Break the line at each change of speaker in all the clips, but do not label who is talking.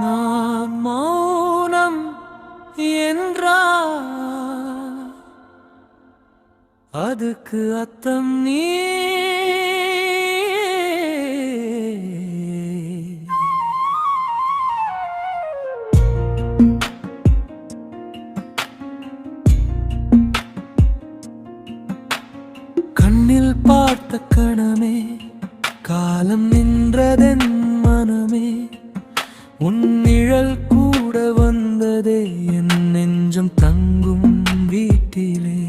நான் மௌனம் என்றா அதுக்கு அர்த்தம் நீ. கண்ணில் பார்த்த கணமே காலம் நின்றதென் மனமே, உன் நிழல் கூட வந்ததே என் நெஞ்சம் தங்கும் வீட்டிலே.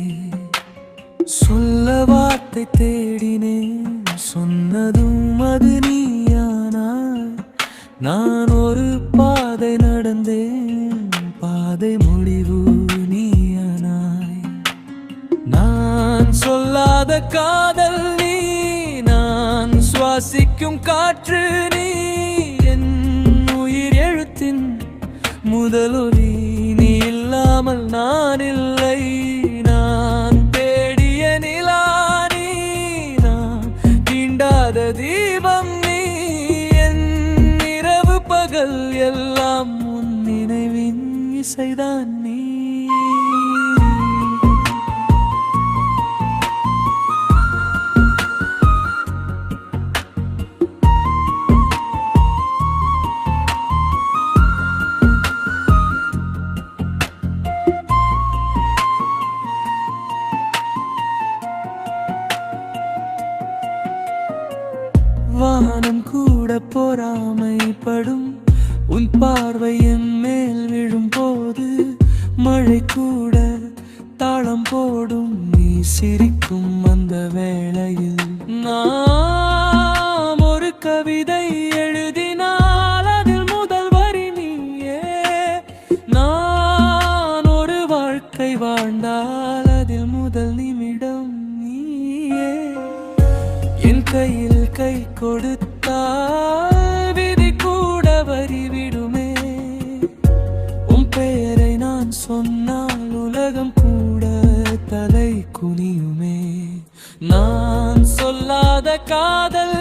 சொல்ல வார்த்தை தேடினேன், சொன்னதும் அது நீயானாய். நான் ஒரு பாதை நடந்தேன், பாதை முடிவு நீயானாய். நான் சொல்லாத காதல் நீ, நான் சுவாசிக்கும் காற்று நீ. என் உயிர் எழுத்தின் முதலொலி நீ இல்லாமல் நான் இல்லை. நான் தேடிய நிலா நீ, நான் தீண்டாத தீபம் நீ. என் இரவு பகல் எல்லாம் உன் நினைவின் இசைதான் நீ. வானம் கூட பொறாமைப்படும் உன் பார்வை என் மேல் விழும் போது. மழை கூட தாளம் போடும் நீ சிரிக்கும் அந்த வேளையில். நாம் ஒரு கவிதை எழுதினால் அதில் முதல் வரி நீயே. நான் ஒரு வாழ்க்கை வாழ்ந்தால் அதில் முதல் நிமிடம் நீயே. என் கையில் கை கொடுத்தால் விதி கூட வரிவிடுமே. உன் பெயரை நான் சொன்னால் உலகம் கூட தலை குனியுமே. நான் சொல்லாத காதல்